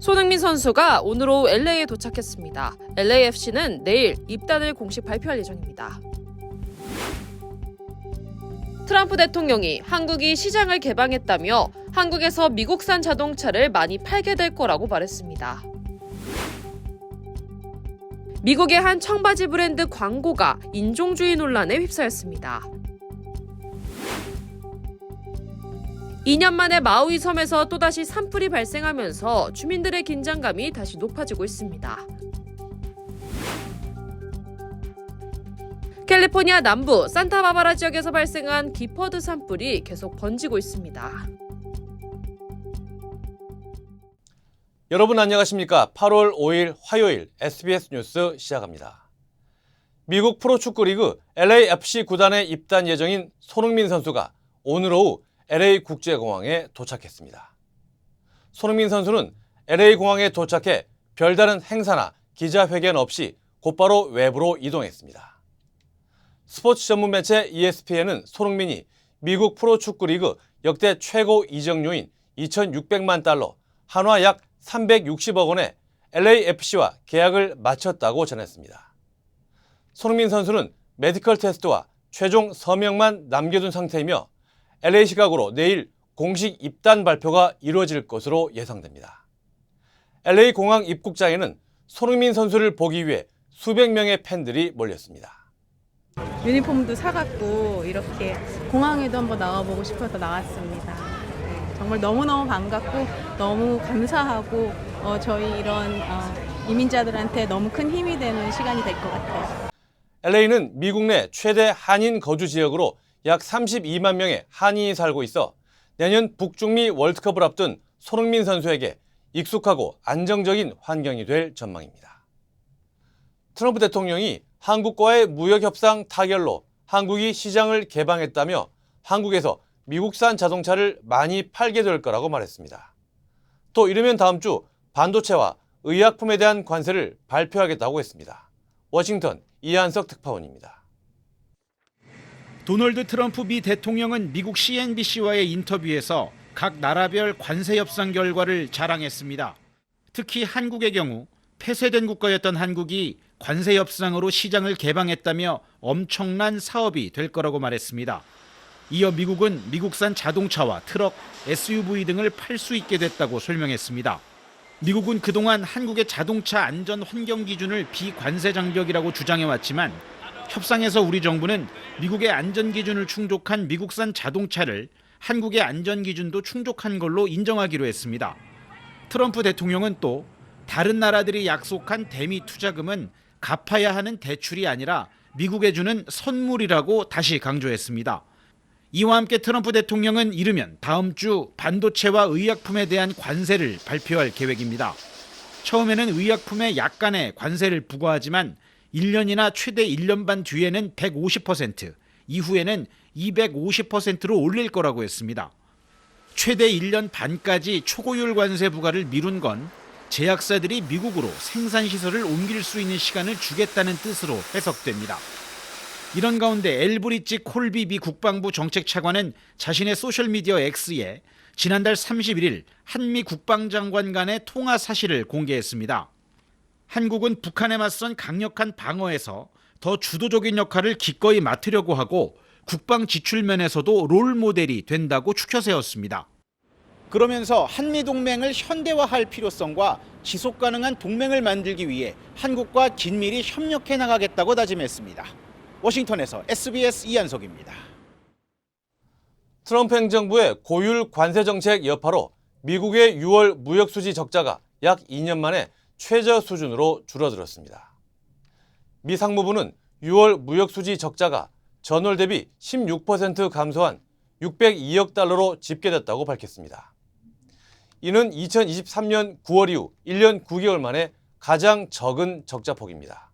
손흥민 선수가 오늘 오후 LA에 도착했습니다. LAFC는 내일 입단을 공식 발표할 예정입니다. 트럼프 대통령이 한국이 시장을 개방했다며 한국에서 미국산 자동차를 많이 팔게 될 거라고 말했습니다. 미국의 한 청바지 브랜드 광고가 인종주의 논란에 휩싸였습니다. 2년 만에 마우이 섬에서 또다시 산불이 발생하면서 주민들의 긴장감이 다시 높아지고 있습니다. 캘리포니아 남부 산타바바라 지역에서 발생한 기퍼드 산불이 계속 번지고 있습니다. 여러분 안녕하십니까? 8월 5일 화요일 SBS 뉴스 시작합니다. 미국 프로축구 리그 LAFC 구단에 입단 예정인 손흥민 선수가 오늘 오후 LA 국제공항에 도착했습니다. 손흥민 선수는 LA 공항에 도착해 별다른 행사나 기자회견 없이 곧바로 외부로 이동했습니다. 스포츠 전문 매체 ESPN은 손흥민이 미국 프로축구 리그 역대 최고 이적료인 2,600만 달러, 한화 약 360억 원에 LAFC와 계약을 마쳤다고 전했습니다. 손흥민 선수는 메디컬 테스트와 최종 서명만 남겨둔 상태이며 LA 시각으로 내일 공식 입단 발표가 이루어질 것으로 예상됩니다. LA 공항 입국장에는 손흥민 선수를 보기 위해 수백 명의 팬들이 몰렸습니다. 유니폼도 사갖고 이렇게 공항에도 한번 나와보고 싶어서 나왔습니다. 정말 너무너무 반갑고 너무 감사하고 저희 이런 이민자들한테 너무 큰 힘이 되는 시간이 될 것 같아요. LA는 미국 내 최대 한인 거주 지역으로 약 32만 명의 한인이 살고 있어 내년 북중미 월드컵을 앞둔 손흥민 선수에게 익숙하고 안정적인 환경이 될 전망입니다. 트럼프 대통령이 한국과의 무역협상 타결로 한국이 시장을 개방했다며 한국에서 미국산 자동차를 많이 팔게 될 거라고 말했습니다. 또 이르면 다음 주 반도체와 의약품에 대한 관세를 발표하겠다고 했습니다. 워싱턴 이한석 특파원입니다. 도널드 트럼프 미 대통령은 미국 CNBC와의 인터뷰에서 각 나라별 관세 협상 결과를 자랑했습니다. 특히 한국의 경우 폐쇄된 국가였던 한국이 관세 협상으로 시장을 개방했다며 엄청난 사업이 될 거라고 말했습니다. 이어 미국은 미국산 자동차와 트럭, SUV 등을 팔 수 있게 됐다고 설명했습니다. 미국은 그동안 한국의 자동차 안전 환경 기준을 비관세 장벽이라고 주장해왔지만 협상에서 우리 정부는 미국의 안전 기준을 충족한 미국산 자동차를 한국의 안전 기준도 충족한 걸로 인정하기로 했습니다. 트럼프 대통령은 또 다른 나라들이 약속한 대미 투자금은 갚아야 하는 대출이 아니라 미국에 주는 선물이라고 다시 강조했습니다. 이와 함께 트럼프 대통령은 이르면 다음 주 반도체와 의약품에 대한 관세를 발표할 계획입니다. 처음에는 의약품에 약간의 관세를 부과하지만 1년이나 최대 1년 반 뒤에는 150%, 이후에는 250%로 올릴 거라고 했습니다. 최대 1년 반까지 초고율 관세 부과를 미룬 건 제약사들이 미국으로 생산시설을 옮길 수 있는 시간을 주겠다는 뜻으로 해석됩니다. 이런 가운데 엘브리지 콜비 미 국방부 정책차관은 자신의 소셜미디어 X에 지난달 31일 한미 국방장관 간의 통화 사실을 공개했습니다. 한국은 북한에 맞선 강력한 방어에서 더 주도적인 역할을 기꺼이 맡으려고 하고 국방 지출 면에서도 롤 모델이 된다고 추켜 세웠습니다. 그러면서 한미동맹을 현대화할 필요성과 지속 가능한 동맹을 만들기 위해 한국과 긴밀히 협력해 나가겠다고 다짐했습니다. 워싱턴에서 SBS 이한석입니다. 트럼프 행정부의 고율 관세 정책 여파로 미국의 6월 무역 수지 적자가 약 2년 만에 최저 수준으로 줄어들었습니다. 미 상무부는 6월 무역 수지 적자가 전월 대비 16% 감소한 602억 달러로 집계됐다고 밝혔습니다. 이는 2023년 9월 이후 1년 9개월 만에 가장 적은 적자폭입니다.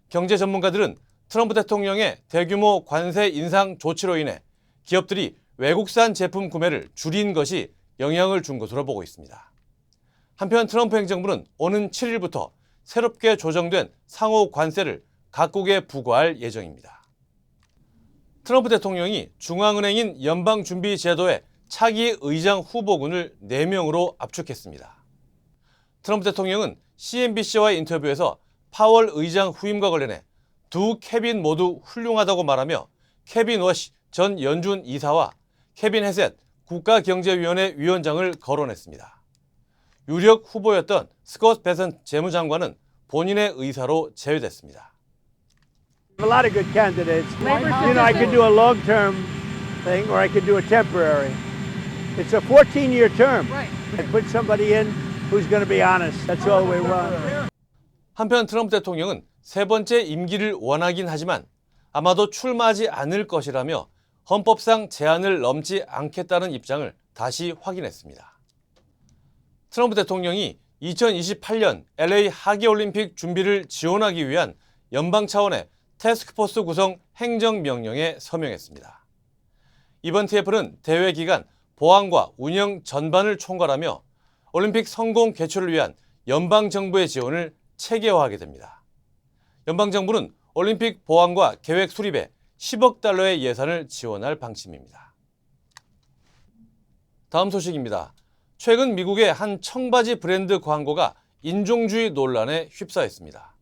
경제 전문가들은 트럼프 대통령의 대규모 관세 인상 조치로 인해 기업들이 외국산 제품 구매를 줄인 것이 영향을 준 것으로 보고 있습니다. 한편 트럼프 행정부는 오는 7일부터 새롭게 조정된 상호 관세를 각국에 부과할 예정입니다. 트럼프 대통령이 중앙은행인 연방준비제도의 차기 의장 후보군을 4명으로 압축했습니다. 트럼프 대통령은 CNBC와의 인터뷰에서 파월 의장 후임과 관련해 두 캐빈 모두 훌륭하다고 말하며 케빈 워시 전 연준 이사와 케빈 헤셋 국가경제위원회 위원장을 거론했습니다. 유력 후보였던 스콧 베센 재무장관은 본인의 의사로 제외됐습니다. A lot of good candidates. You know, I could do a long-term thing or I could do a temporary. It's a 14-year term. I put somebody in who's going to be honest. That's all we want. 한편 트럼프 대통령은 세 번째 임기를 원하긴 하지만 아마도 출마하지 않을 것이라며 헌법상 제한을 넘지 않겠다는 입장을 다시 확인했습니다. 트럼프 대통령이 2028년 LA 하계올림픽 준비를 지원하기 위한 연방 차원의 태스크포스 구성 행정명령에 서명했습니다. 이번 TF는 대회 기간 보안과 운영 전반을 총괄하며 올림픽 성공 개최를 위한 연방정부의 지원을 체계화하게 됩니다. 연방정부는 올림픽 보안과 계획 수립에 10억 달러의 예산을 지원할 방침입니다. 다음 소식입니다. 최근 미국의 한 청바지 브랜드 광고가 인종주의 논란에 휩싸였습니다.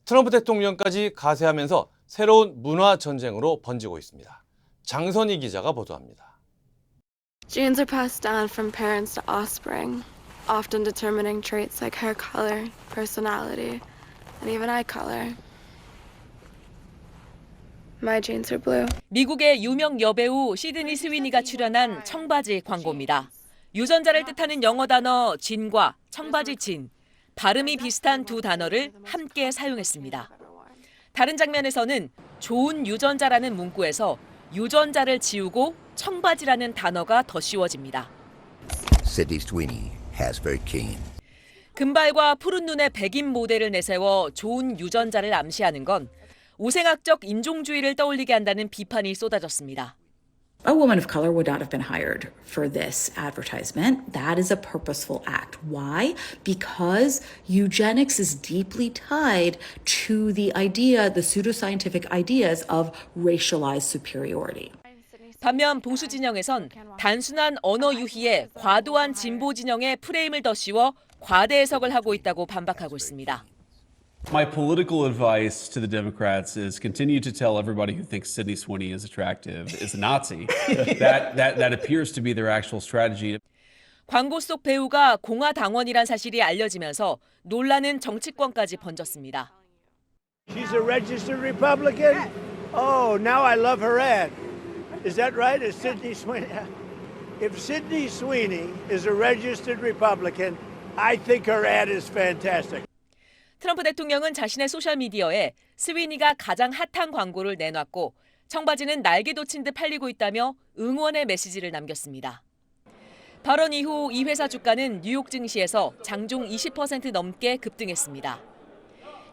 트럼프 대통령까지 가세하면서 새로운 문화 전쟁으로 번지고 있습니다. 장선희 기자가 보도합니다. Genes are passed down from parents to offspring, often determining traits like hair color, personality, and even eye color. My genes are blue. 미국의 유명 여배우 시드니 스위니가 출연한 청바지 광고입니다. 유전자를 뜻하는 영어 단어 진과 청바지 진, 발음이 비슷한 두 단어를 함께 사용했습니다. 다른 장면에서는 좋은 유전자라는 문구에서 유전자를 지우고 청바지라는 단어가 더 씌워집니다. Sydney Sweeney has very keen. 금발과 푸른 눈의 백인 모델을 내세워 좋은 유전자를 암시하는 건 우생학적 인종주의를 떠올리게 한다는 비판이 쏟아졌습니다. A woman of color would not have been hired for this advertisement. That is a purposeful act. Why? Because eugenics is deeply tied to the idea, the pseudoscientific ideas of racialized superiority. 반면 보수 진영에선 단순한 언어 유희에 과도한 진보 진영의 프레임을 더 씌워 과대 해석을 하고 있다고 반박하고 있습니다. My political advice to the Democrats is continue to tell everybody who thinks Sydney Sweeney is attractive is a Nazi. That appears to be their actual strategy. 광고 속 배우가 공화당원이란 사실이 알려지면서 논란은 정치권까지 번졌습니다. She's a registered Republican? Oh, now I love her ad. Is that right? Is Sydney Sweeney? If Sydney Sweeney is a registered Republican, I think her ad is fantastic. 트럼프 대통령은 자신의 소셜미디어에 스위니가 가장 핫한 광고를 내놨고 청바지는 날개 돋친 듯 팔리고 있다며 응원의 메시지를 남겼습니다. 발언 이후 이 회사 주가는 뉴욕 증시에서 장중 20% 넘게 급등했습니다.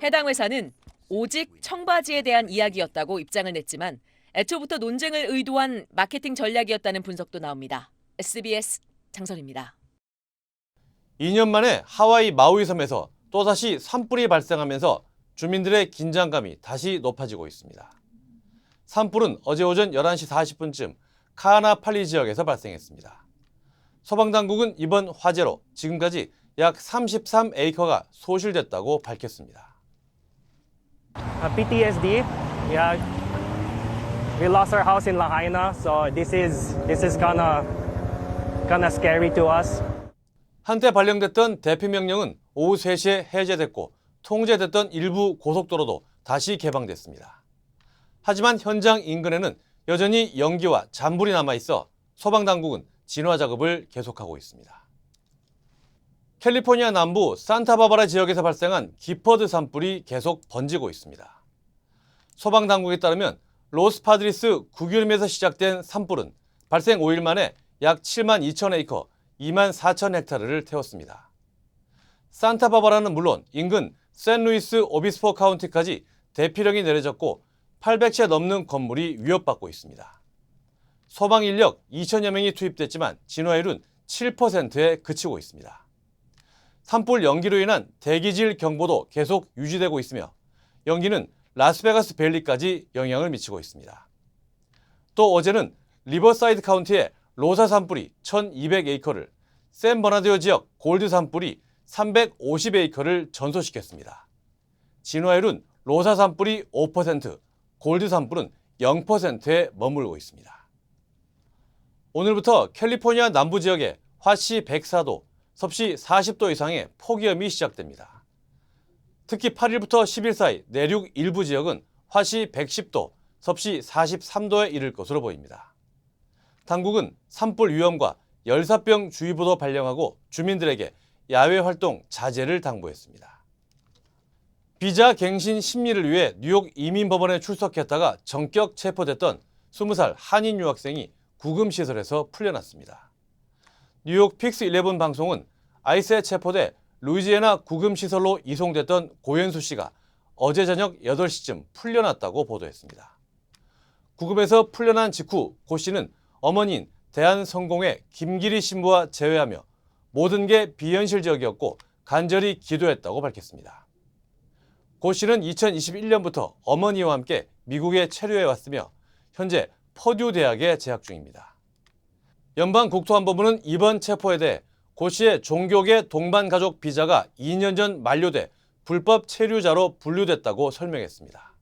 해당 회사는 오직 청바지에 대한 이야기였다고 입장을 냈지만 애초부터 논쟁을 의도한 마케팅 전략이었다는 분석도 나옵니다. SBS 장선입니다. 2년 만에 하와이 마우이 섬에서 또다시 산불이 발생하면서 주민들의 긴장감이 다시 높아지고 있습니다. 산불은 어제 오전 11시 40분쯤 카하나팔리 지역에서 발생했습니다. 소방당국은 이번 화재로 지금까지 약 33에이커가 소실됐다고 밝혔습니다. PTSD, yeah. We lost our house in Lahaina, so this is kinda scary to us. 한때 발령됐던 대피명령은 오후 3시에 해제됐고 통제됐던 일부 고속도로도 다시 개방됐습니다. 하지만 현장 인근에는 여전히 연기와 잔불이 남아있어 소방당국은 진화 작업을 계속하고 있습니다. 캘리포니아 남부 산타바바라 지역에서 발생한 기퍼드 산불이 계속 번지고 있습니다. 소방당국에 따르면 로스파드리스 구규림에서 시작된 산불은 발생 5일 만에 약 7만 2천 에이커, 2만 4천 헥타르를 태웠습니다. 산타바바라는 물론 인근 샌루이스 오비스포 카운티까지 대피령이 내려졌고 800채 넘는 건물이 위협받고 있습니다. 소방 인력 2천여 명이 투입됐지만 진화율은 7%에 그치고 있습니다. 산불 연기로 인한 대기질 경보도 계속 유지되고 있으며 연기는 라스베가스 밸리까지 영향을 미치고 있습니다. 또 어제는 리버사이드 카운티의 로사 산불이 1200에이커를, 샌버나디오 지역 골드 산불이 350에이커를 전소시켰습니다. 진화율은 로사 산불이 5%, 골드 산불은 0%에 머물고 있습니다. 오늘부터 캘리포니아 남부 지역에 화씨 104도, 섭씨 40도 이상의 폭염이 시작됩니다. 특히 8일부터 10일 사이 내륙 일부 지역은 화씨 110도, 섭씨 43도에 이를 것으로 보입니다. 당국은 산불 위험과 열사병 주의보도 발령하고 주민들에게 야외 활동 자제를 당부했습니다. 비자 갱신 심리를 위해 뉴욕 이민법원에 출석했다가 전격 체포됐던 20살 한인 유학생이 구금시설에서 풀려났습니다. 뉴욕 픽스11 방송은 아이스에 체포돼 루이지애나 구금시설로 이송됐던 고현수 씨가 어제 저녁 8시쯤 풀려났다고 보도했습니다. 구금에서 풀려난 직후 고 씨는 어머니인 대한성공회 김기리 신부와 재회하며 모든 게 비현실적이었고 간절히 기도했다고 밝혔습니다. 고 씨는 2021년부터 어머니와 함께 미국에 체류해 왔으며 현재 퍼듀 대학에 재학 중입니다. 연방국토안보부는 이번 체포에 대해 고 씨의 종교계 동반 가족 비자가 2년 전 만료돼 불법 체류자로 분류됐다고 설명했습니다.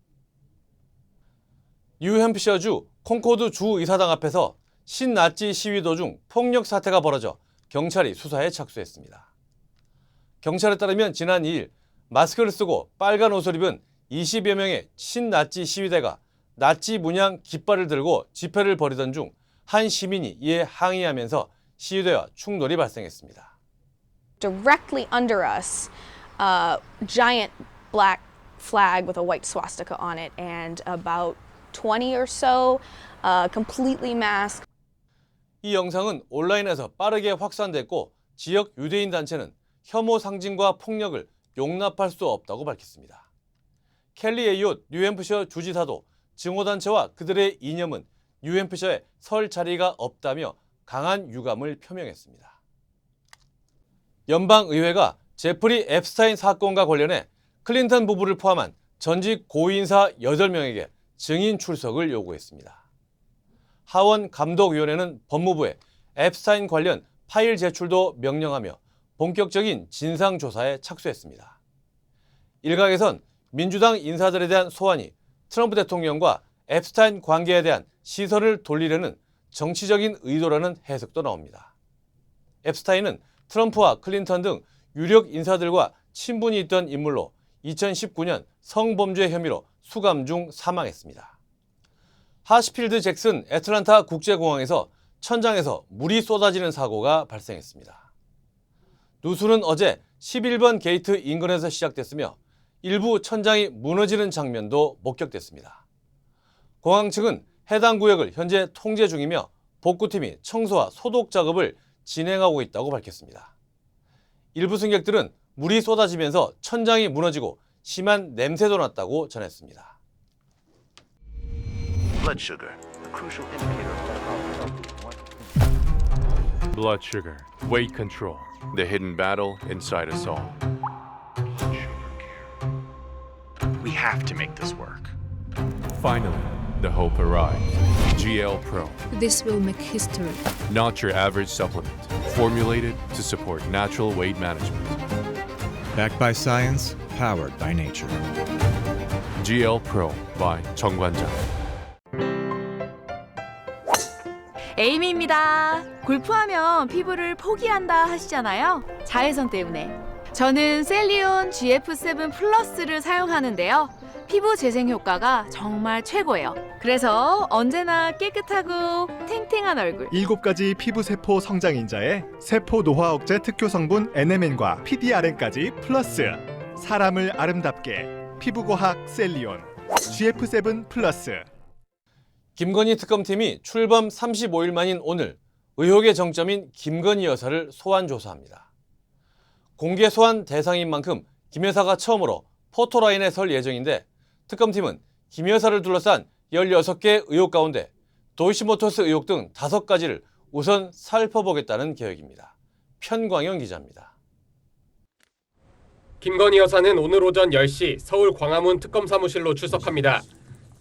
뉴햄프셔주 콩코드 주의사당 앞에서 신나치 시위 도중 폭력 사태가 벌어져 경찰이 수사에 착수했습니다. 경찰에 따르면 지난 2일 마스크를 쓰고 빨간 옷을 입은 20여 명의 신나치 시위대가 나치 문양 깃발을 들고 집회를 벌이던 중 한 시민이 이에 항의하면서 시위대와 충돌이 발생했습니다. Directly under us, a giant black flag with a white swastika on it, and about 20 or so completely masked. 이 영상은 온라인에서 빠르게 확산됐고 지역 유대인 단체는 혐오 상징과 폭력을 용납할 수 없다고 밝혔습니다. 켈리 에이옷 뉴햄프셔 주지사도 증오단체와 그들의 이념은 뉴햄프셔에 설 자리가 없다며 강한 유감을 표명했습니다. 연방의회가 제프리 앱스타인 사건과 관련해 클린턴 부부를 포함한 전직 고위인사 8명에게 증인 출석을 요구했습니다. 하원 감독위원회는 법무부에 앱스타인 관련 파일 제출도 명령하며 본격적인 진상조사에 착수했습니다. 일각에선 민주당 인사들에 대한 소환이 트럼프 대통령과 앱스타인 관계에 대한 시선을 돌리려는 정치적인 의도라는 해석도 나옵니다. 앱스타인은 트럼프와 클린턴 등 유력 인사들과 친분이 있던 인물로 2019년 성범죄 혐의로 수감 중 사망했습니다. 하시필드 잭슨 애틀란타 국제공항에서 천장에서 물이 쏟아지는 사고가 발생했습니다. 누수는 어제 11번 게이트 인근에서 시작됐으며 일부 천장이 무너지는 장면도 목격됐습니다. 공항 측은 해당 구역을 현재 통제 중이며 복구팀이 청소와 소독 작업을 진행하고 있다고 밝혔습니다. 일부 승객들은 물이 쏟아지면서 천장이 무너지고 심한 냄새도 났다고 전했습니다. Blood sugar, a crucial indicator of blood sugar, weight control, the hidden battle inside us all. We have to make this work. Finally, the hope arrives. GL Pro. This will make history. Not your average supplement. Formulated to support natural weight management. Backed by science, powered by nature. GL Pro by 정관장. 에이미입니다. 골프하면 피부를 포기한다 하시잖아요. 자외선 때문에. 저는 셀리온 GF7 플러스를 사용하는데요. 피부 재생 효과가 정말 최고예요. 그래서 언제나 깨끗하고 탱탱한 얼굴. 7가지 피부세포 성장인자에 세포 노화 억제 특효 성분 NMN과 PDRN까지 플러스. 사람을 아름답게 피부과학 셀리온 GF7 플러스. 김건희 특검팀이 출범 35일 만인 오늘 의혹의 정점인 김건희 여사를 소환 조사합니다. 공개 소환 대상인 만큼 김 여사가 처음으로 포토라인에 설 예정인데 특검팀은 김 여사를 둘러싼 16개 의혹 가운데 도이치모터스 의혹 등 5가지를 우선 살펴보겠다는 계획입니다. 편광영 기자입니다. 김건희 여사는 오늘 오전 10시 서울 광화문 특검 사무실로 출석합니다.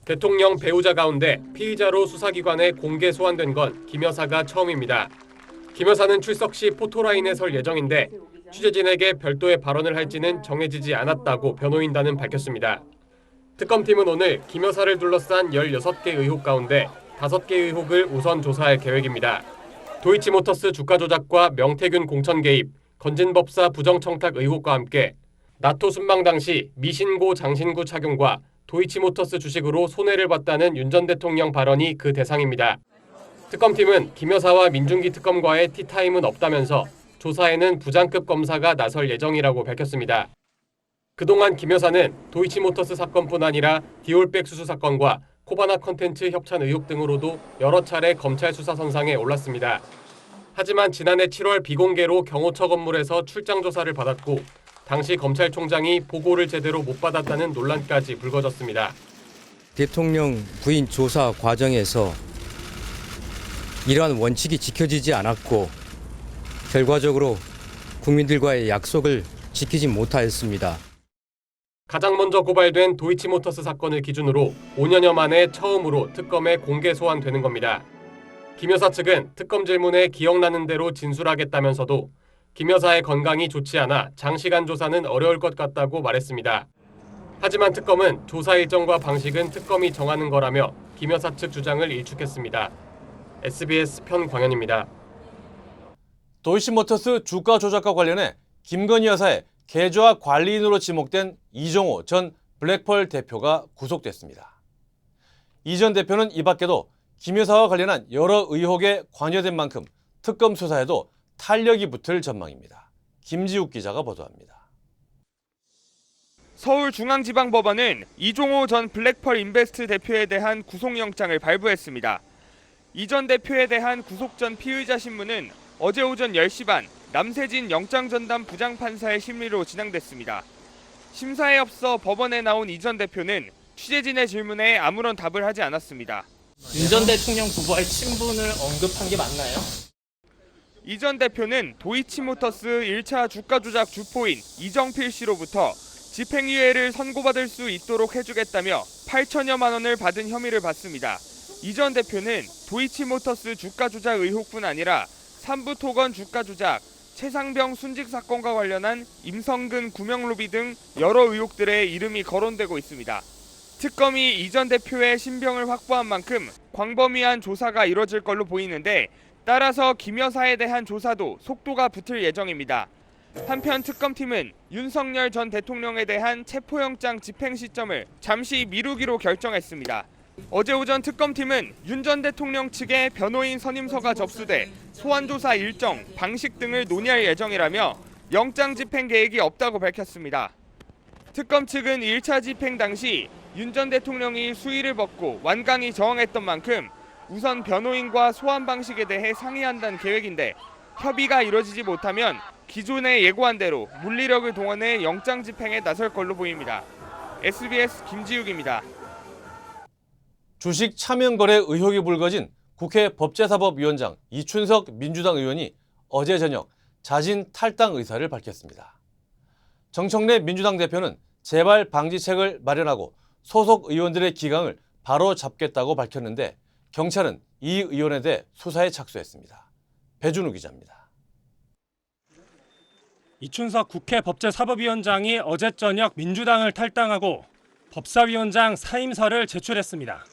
대통령 배우자 가운데 피의자로 수사기관에 공개 소환된 건 김 여사가 처음입니다. 김 여사는 출석 시 포토라인에 설 예정인데 취재진에게 별도의 발언을 할지는 정해지지 않았다고 변호인단은 밝혔습니다. 특검팀은 오늘 김 여사를 둘러싼 16개 의혹 가운데 5개 의혹을 우선 조사할 계획입니다. 도이치모터스 주가 조작과 명태균 공천 개입, 건진법사 부정청탁 의혹과 함께 나토 순방 당시 미신고 장신구 착용과 도이치모터스 주식으로 손해를 봤다는 윤 전 대통령 발언이 그 대상입니다. 특검팀은 김 여사와 민중기 특검과의 티타임은 없다면서 조사에는 부장급 검사가 나설 예정이라고 밝혔습니다. 그동안 김 여사는 도이치모터스 사건뿐 아니라 디올백 수수 사건과 코바나 컨텐츠 협찬 의혹 등으로도 여러 차례 검찰 수사 선상에 올랐습니다. 하지만 지난해 7월 비공개로 경호처 건물에서 출장 조사를 받았고 당시 검찰총장이 보고를 제대로 못 받았다는 논란까지 불거졌습니다. 대통령 부인 조사 과정에서 이러한 원칙이 지켜지지 않았고 결과적으로 국민들과의 약속을 지키지 못하였습니다. 가장 먼저 고발된 도이치모터스 사건을 기준으로 5년여 만에 처음으로 특검에 공개 소환되는 겁니다. 김 여사 측은 특검 질문에 기억나는 대로 진술하겠다면서도 김 여사의 건강이 좋지 않아 장시간 조사는 어려울 것 같다고 말했습니다. 하지만 특검은 조사 일정과 방식은 특검이 정하는 거라며 김 여사 측 주장을 일축했습니다. SBS 편광현입니다. 도이치모터스 주가 조작과 관련해 김건희 여사의 계좌 관리인으로 지목된 이종호 전 블랙펄 대표가 구속됐습니다. 이 전 대표는 이 밖에도 김 여사와 관련한 여러 의혹에 관여된 만큼 특검 수사에도 탄력이 붙을 전망입니다. 김지욱 기자가 보도합니다. 서울중앙지방법원은 이종호 전 블랙펄 인베스트 대표에 대한 구속영장을 발부했습니다. 이 전 대표에 대한 구속 전 피의자 신문은 어제 오전 10시 반 남세진 영장전담 부장판사의 심리로 진행됐습니다. 심사에 앞서 법원에 나온 이 전 대표는 취재진의 질문에 아무런 답을 하지 않았습니다. 윤 전 대통령 부부와의 친분을 언급한 게 맞나요? 이 전 대표는 도이치모터스 1차 주가 조작 주포인 이정필 씨로부터 집행유예를 선고받을 수 있도록 해주겠다며 8천여만 원을 받은 혐의를 받습니다. 이 전 대표는 도이치모터스 주가 조작 의혹뿐 아니라 삼부토건 주가 조작, 최상병 순직 사건과 관련한 임성근 구명로비 등 여러 의혹들에 이름이 거론되고 있습니다. 특검이 이 전 대표의 신병을 확보한 만큼 광범위한 조사가 이뤄질 걸로 보이는데 따라서 김 여사에 대한 조사도 속도가 붙을 예정입니다. 한편 특검팀은 윤석열 전 대통령에 대한 체포영장 집행 시점을 잠시 미루기로 결정했습니다. 어제 오전 특검팀은 윤 전 대통령 측의 변호인 선임서가 접수돼 소환조사 일정, 방식 등을 논의할 예정이라며 영장 집행 계획이 없다고 밝혔습니다. 특검 측은 1차 집행 당시 윤 전 대통령이 수의를 벗고 완강히 저항했던 만큼 우선 변호인과 소환 방식에 대해 상의한다는 계획인데 협의가 이뤄지지 못하면 기존에 예고한 대로 물리력을 동원해 영장 집행에 나설 걸로 보입니다. SBS 김지욱입니다. 주식 차명 거래 의혹이 불거진 국회 법제사법위원장 이춘석 민주당 의원이 어제 저녁 자진 탈당 의사를 밝혔습니다. 정청래 민주당 대표는 재발 방지책을 마련하고 소속 의원들의 기강을 바로 잡겠다고 밝혔는데 경찰은 이 의원에 대해 수사에 착수했습니다. 배준우 기자입니다. 이춘석 국회 법제사법위원장이 어제 저녁 민주당을 탈당하고 법사위원장 사임서를 제출했습니다.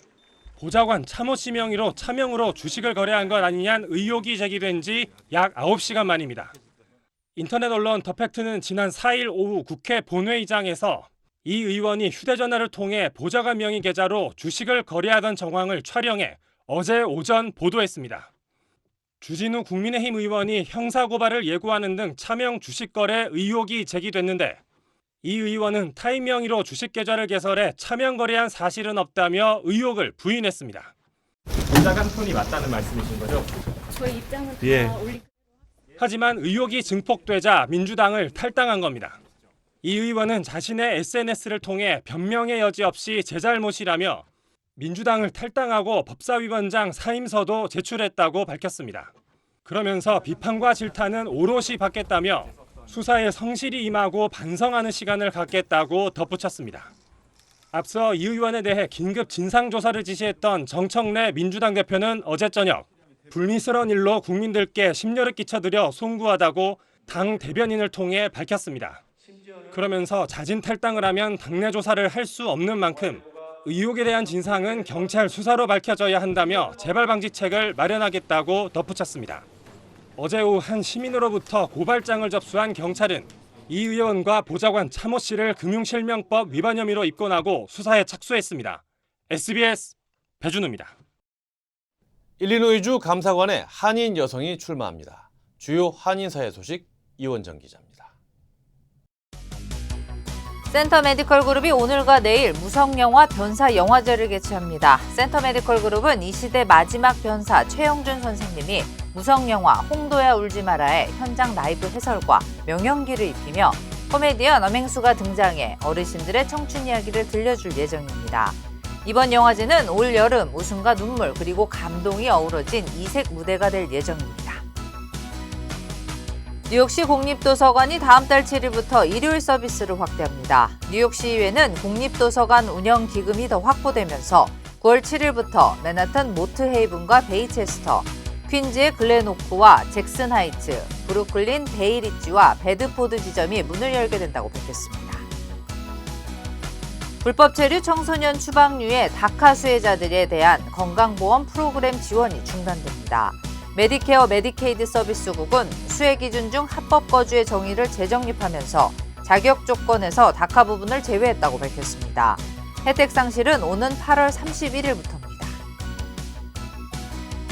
보좌관 참호 씨 명의로 차명으로 주식을 거래한 것 아니냐는 의혹이 제기된 지 약 9시간 만입니다. 인터넷 언론 더팩트는 지난 4일 오후 국회 본회의장에서 이 의원이 휴대전화를 통해 보좌관 명의 계좌로 주식을 거래하던 정황을 촬영해 어제 오전 보도했습니다. 주진우 국민의힘 의원이 형사고발을 예고하는 등 차명 주식 거래 의혹이 제기됐는데 이 의원은 타인 명의로 주식 계좌를 개설해 차명 거래한 사실은 없다며 의혹을 부인했습니다. 전작 한 톤이 맞다는 말씀이신 거죠? 저희 입장은 다 하지만 의혹이 증폭되자 민주당을 탈당한 겁니다. 이 의원은 자신의 SNS를 통해 변명의 여지 없이 제 잘못이라며 민주당을 탈당하고 법사위원장 사임서도 제출했다고 밝혔습니다. 그러면서 비판과 질타는 오롯이 받겠다며 수사에 성실히 임하고 반성하는 시간을 갖겠다고 덧붙였습니다. 앞서 이 의원에 대해 긴급 진상조사를 지시했던 정청래 민주당 대표는 어제 저녁 불미스러운 일로 국민들께 심려를 끼쳐드려 송구하다고 당 대변인을 통해 밝혔습니다. 그러면서 자진 탈당을 하면 당내 조사를 할 수 없는 만큼 의혹에 대한 진상은 경찰 수사로 밝혀져야 한다며 재발 방지책을 마련하겠다고 덧붙였습니다. 어제 오후 한 시민으로부터 고발장을 접수한 경찰은 이 의원과 보좌관 차모 씨를 금융실명법 위반 혐의로 입건하고 수사에 착수했습니다. SBS 배준우입니다. 일리노이주 감사관에 한인 여성이 출마합니다. 주요 한인사회 소식 이원정 기자입니다. 센터 메디컬 그룹이 오늘과 내일 무성영화 변사 영화제를 개최합니다. 센터 메디컬 그룹은 이 시대 마지막 변사 최영준 선생님이 무성영화 홍도야 울지 마라의 현장 라이브 해설과 명연기를 입히며 코미디언 엄행수가 등장해 어르신들의 청춘 이야기를 들려줄 예정입니다. 이번 영화제는 올 여름 웃음과 눈물 그리고 감동이 어우러진 이색 무대가 될 예정입니다. 뉴욕시 공립도서관이 다음 달 7일부터 일요일 서비스를 확대합니다. 뉴욕시의회는 공립도서관 운영 기금이 더 확보되면서 9월 7일부터 맨하탄 모트헤이븐과 베이체스터, 퀸즈의 글렌오크와 잭슨 하이츠, 브루클린 베이리지와 베드포드 지점이 문을 열게 된다고 밝혔습니다. 불법 체류 청소년 추방류의 다카 수혜자들에 대한 건강보험 프로그램 지원이 중단됩니다. 메디케어 메디케이드 서비스국은 수혜 기준 중 합법 거주의 정의를 재정립하면서 자격 조건에서 다카 부분을 제외했다고 밝혔습니다. 혜택 상실은 오는 8월 31일부터입니다.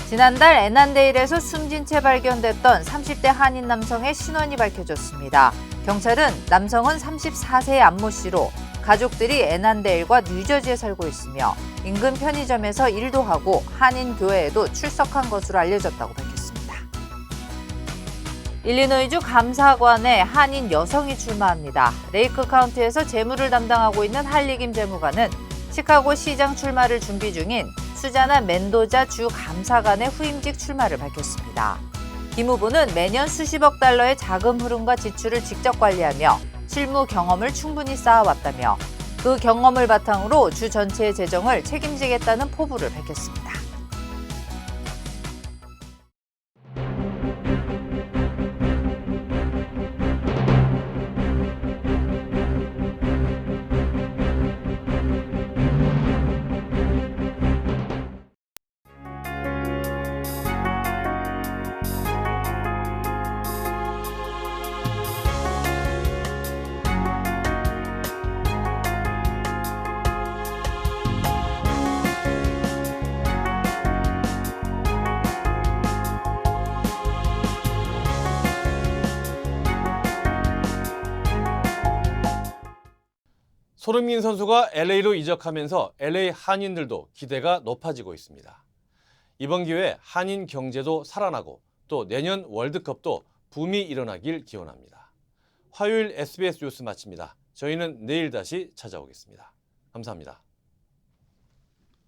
지난달 애난데일에서 숨진 채 발견됐던 30대 한인 남성의 신원이 밝혀졌습니다. 경찰은 남성은 34세의 안모 씨로 가족들이 애난데일과 뉴저지에 살고 있으며 인근 편의점에서 일도 하고 한인 교회에도 출석한 것으로 알려졌다고 밝혔습니다. 일리노이주 감사관에 한인 여성이 출마합니다. 레이크 카운티에서 재무를 담당하고 있는 할리 김 재무관은 시카고 시장 출마를 준비 중인 수자나 멘도자 주 감사관의 후임직 출마를 밝혔습니다. 김 후보는 매년 수십억 달러의 자금 흐름과 지출을 직접 관리하며 실무 경험을 충분히 쌓아왔다며 그 경험을 바탕으로 주 전체의 재정을 책임지겠다는 포부를 밝혔습니다. 손흥민 선수가 LA로 이적하면서 LA 한인들도 기대가 높아지고 있습니다. 이번 기회에 한인 경제도 살아나고 또 내년 월드컵도 붐이 일어나길 기원합니다. 화요일 SBS 뉴스 마칩니다. 저희는 내일 다시 찾아오겠습니다. 감사합니다.